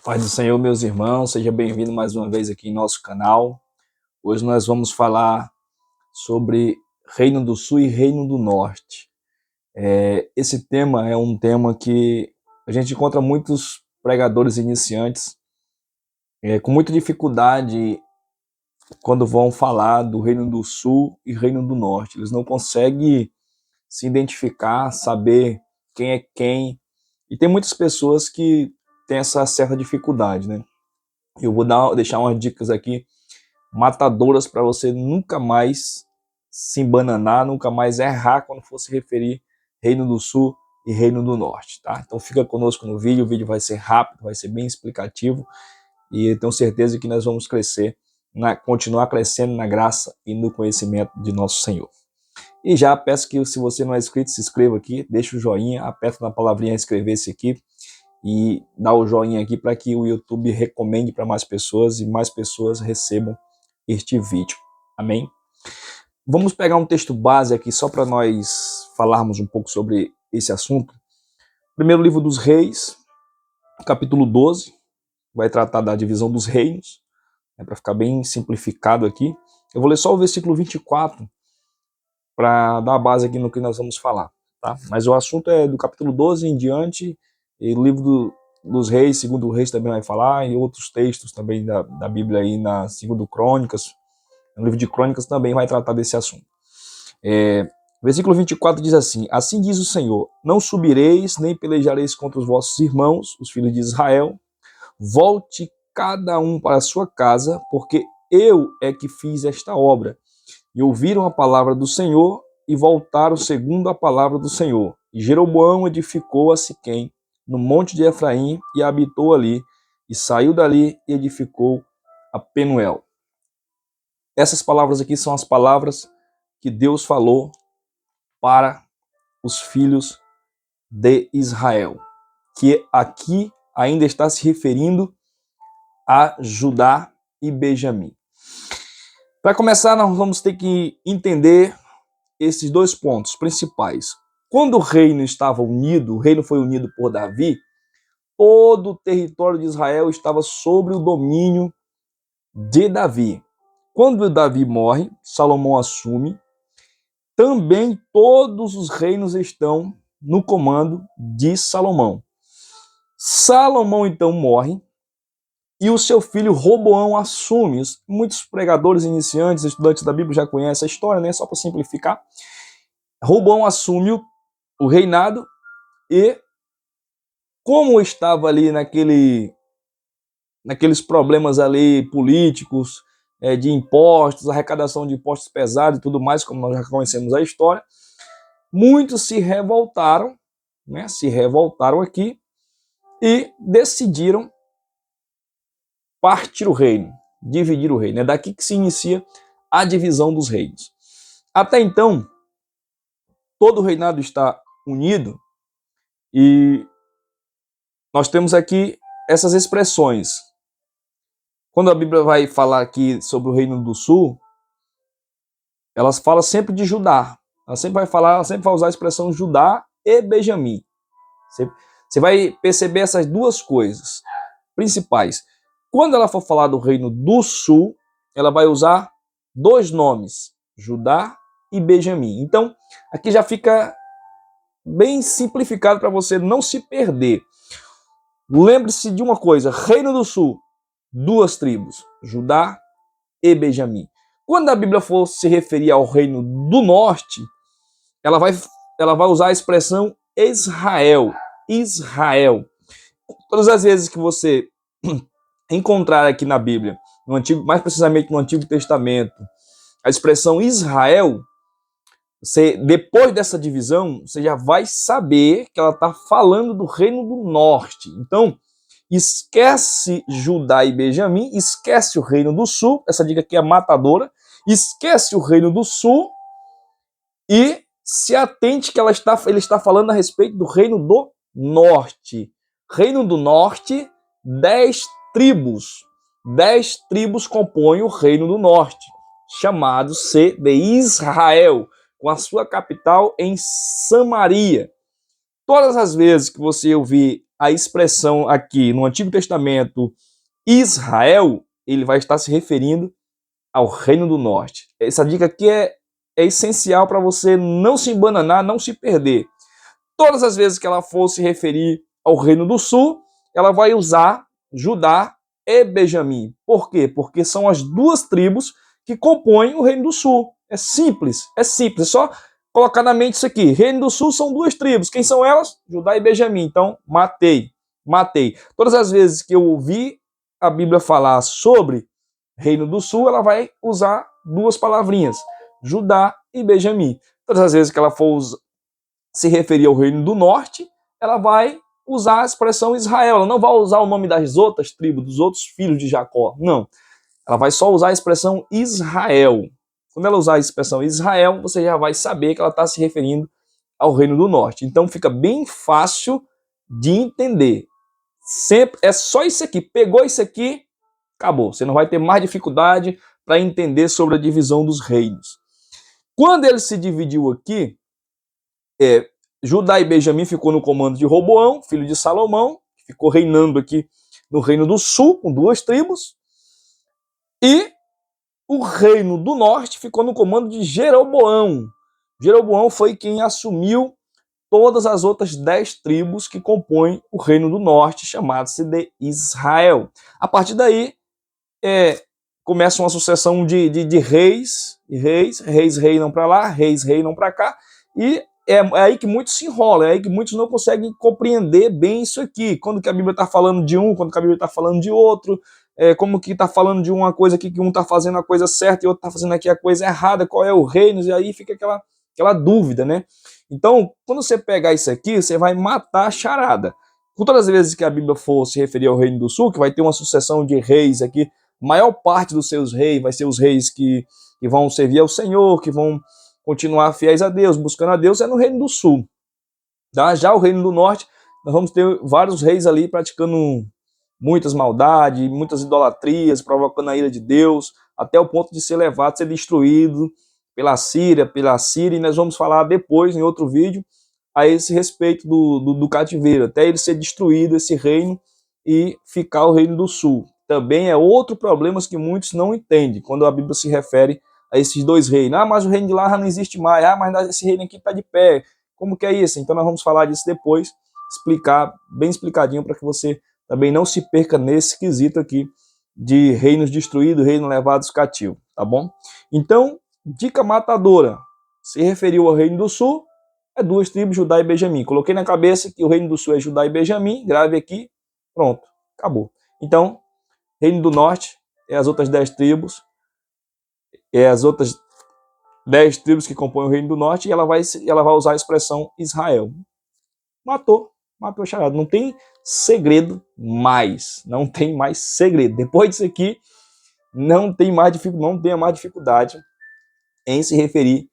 Paz do Senhor, meus irmãos, seja bem-vindo mais uma vez aqui em nosso canal. Hoje nós vamos falar sobre Reino do Sul e Reino do Norte. Esse tema é um tema que a gente encontra muitos pregadores iniciantes com muita dificuldade quando vão falar do Reino do Sul e Reino do Norte. Eles não conseguem se identificar, saber quem é quem. E tem muitas pessoas que têm essa certa dificuldade, né? Eu vou deixar umas dicas aqui matadoras para você nunca mais se embananar, nunca mais errar quando for se referir Reino do Sul e Reino do Norte, tá? Então fica conosco no vídeo, o vídeo vai ser rápido, vai ser bem explicativo e eu tenho certeza que nós vamos crescer, continuar crescendo na graça e no conhecimento de nosso Senhor. E já peço que, se você não é inscrito, se inscreva aqui, deixa o joinha, aperta na palavrinha inscrever-se aqui e dá o joinha aqui para que o YouTube recomende para mais pessoas e mais pessoas recebam este vídeo. Amém? Vamos pegar um texto base aqui só para nós falarmos um pouco sobre esse assunto. Primeiro livro dos Reis, capítulo 12, vai tratar da divisão dos reinos, para ficar bem simplificado aqui. Eu vou ler só o versículo 24 para dar a base aqui no que nós vamos falar, tá? Mas o assunto é do capítulo 12 em diante, e o livro dos Reis, segundo Reis também vai falar, e outros textos também da Bíblia aí, na segundo Crônicas, no livro de Crônicas também vai tratar desse assunto. Versículo 24 diz assim: assim diz o Senhor, não subireis, nem pelejareis contra os vossos irmãos, os filhos de Israel, volte cada um para a sua casa, porque eu é que fiz esta obra. E ouviram a palavra do Senhor e voltaram segundo a palavra do Senhor. E Jeroboão edificou a Siquém, no monte de Efraim, e habitou ali, e saiu dali e edificou a Penuel. Essas palavras aqui são as palavras que Deus falou para os filhos de Israel, que aqui ainda está se referindo a Judá e Benjamim. Para começar, nós vamos ter que entender esses dois pontos principais. Quando o reino estava unido, o reino foi unido por Davi, todo o território de Israel estava sob o domínio de Davi. Quando Davi morre, Salomão assume, também todos os reinos estão no comando de Salomão. Salomão então morre e o seu filho Roboão assume. Muitos pregadores iniciantes, estudantes da Bíblia já conhecem a história, né? Só para simplificar. Roboão assume o reinado e, como estava ali naqueles problemas ali políticos, de impostos, arrecadação de impostos pesados e tudo mais, como nós já conhecemos a história, muitos se revoltaram, né? Se revoltaram aqui e decidiram partir o reino, dividir o reino. É daqui que se inicia a divisão dos reinos. Até então, todo o reinado está unido e nós temos aqui essas expressões. Quando a Bíblia vai falar aqui sobre o Reino do Sul, ela fala sempre de Judá. Ela sempre vai usar a expressão Judá e Benjamim. Você vai perceber essas duas coisas principais. Quando ela for falar do Reino do Sul, ela vai usar dois nomes, Judá e Benjamim. Então, aqui já fica bem simplificado para você não se perder. Lembre-se de uma coisa, Reino do Sul, duas tribos, Judá e Benjamim. Quando a Bíblia for se referir ao Reino do Norte, ela vai usar a expressão Israel. Israel. Todas as vezes que você encontrar aqui na Bíblia, mais precisamente no Antigo Testamento, a expressão Israel, depois dessa divisão, você já vai saber que ela está falando do Reino do Norte. Então, esquece Judá e Benjamim, esquece o Reino do Sul, essa dica aqui é matadora, esquece o Reino do Sul e se atente que ele está falando a respeito do Reino do Norte. Reino do Norte, 10 tribos. 10 tribos compõem o Reino do Norte, chamado-se de Israel, com a sua capital em Samaria. Todas as vezes que você ouvir a expressão aqui no Antigo Testamento Israel, ele vai estar se referindo ao Reino do Norte. Essa dica aqui é essencial para você não se embananar, não se perder. Todas as vezes que ela for se referir ao Reino do Sul, ela vai usar Judá e Benjamim. Por quê? Porque são as duas tribos que compõem o Reino do Sul. É simples, é só colocar na mente isso aqui. Reino do Sul são duas tribos. Quem são elas? Judá e Benjamim. Então, matei. Todas as vezes que eu ouvi a Bíblia falar sobre Reino do Sul, ela vai usar duas palavrinhas, Judá e Benjamim. Todas as vezes que ela for se referir ao Reino do Norte, ela vai usar a expressão Israel. Ela não vai usar o nome das outras tribos, dos outros filhos de Jacó. Não. Ela vai só usar a expressão Israel. Quando ela usar a expressão Israel, você já vai saber que ela está se referindo ao Reino do Norte. Então fica bem fácil de entender. Sempre é só isso aqui. Pegou isso aqui, acabou. Você não vai ter mais dificuldade para entender sobre a divisão dos reinos. Quando ele se dividiu aqui, Judá e Benjamim ficou no comando de Roboão, filho de Salomão, que ficou reinando aqui no Reino do Sul, com duas tribos. E o Reino do Norte ficou no comando de Jeroboão. Jeroboão foi quem assumiu todas as outras 10 tribos que compõem o Reino do Norte, chamado-se de Israel. A partir daí, começa uma sucessão de reis, reis reinam para lá, reis reinam para cá, e é aí que muitos se enrolam, é aí que muitos não conseguem compreender bem isso aqui. Quando que a Bíblia está falando de um, quando que a Bíblia está falando de outro, como que está falando de uma coisa aqui que um está fazendo a coisa certa e outro está fazendo aqui a coisa errada, qual é o reino, e aí fica aquela dúvida, né? Então, quando você pegar isso aqui, você vai matar a charada. Por todas as vezes que a Bíblia for se referir ao Reino do Sul, que vai ter uma sucessão de reis aqui, a maior parte dos seus reis vai ser os reis que vão servir ao Senhor, que vão continuar fiéis a Deus, buscando a Deus, é no Reino do Sul. Tá? Já o Reino do Norte, nós vamos ter vários reis ali praticando muitas maldades, muitas idolatrias, provocando a ira de Deus, até o ponto de ser levado, ser destruído pela Síria, e nós vamos falar depois, em outro vídeo, a esse respeito do cativeiro, até ele ser destruído, esse reino, e ficar o Reino do Sul. Também é outro problema que muitos não entendem, quando a Bíblia se refere a esses dois reinos. Ah, mas o reino de lá já não existe mais. Ah, mas esse reino aqui está de pé. Como que é isso? Então nós vamos falar disso depois, explicar bem explicadinho para que você também não se perca nesse quesito aqui de reinos destruídos, reinos levados cativos, tá bom? Então, dica matadora, se referiu ao Reino do Sul, é duas tribos, Judá e Benjamim. Coloquei na cabeça que o Reino do Sul é Judá e Benjamim, grave aqui, pronto, acabou. Então, Reino do Norte é as outras 10 tribos, as outras 10 tribos que compõem o Reino do Norte, e ela vai usar a expressão Israel. Matou a charada. Não tem segredo mais. Não tem mais segredo. Depois disso aqui, não tenha mais dificuldade em se referir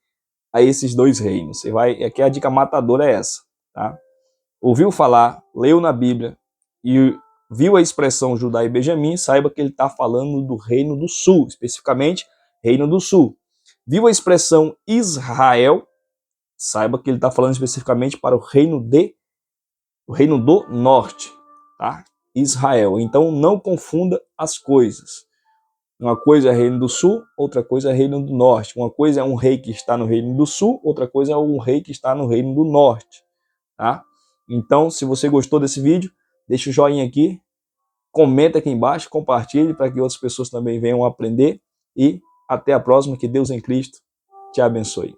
a esses dois reinos. Aqui a dica matadora é essa. Tá? Ouviu falar, leu na Bíblia e viu a expressão Judá e Benjamim, saiba que ele está falando do Reino do Sul, especificamente Reino do Sul. Viu a expressão Israel, saiba que ele está falando especificamente para o Reino do Norte, tá? Israel. Então não confunda as coisas. Uma coisa é Reino do Sul, outra coisa é Reino do Norte. Uma coisa é um rei que está no Reino do Sul, outra coisa é um rei que está no Reino do Norte, tá? Então, se você gostou desse vídeo, deixa o joinha aqui, comenta aqui embaixo, compartilhe para que outras pessoas também venham aprender, e até a próxima, que Deus em Cristo te abençoe.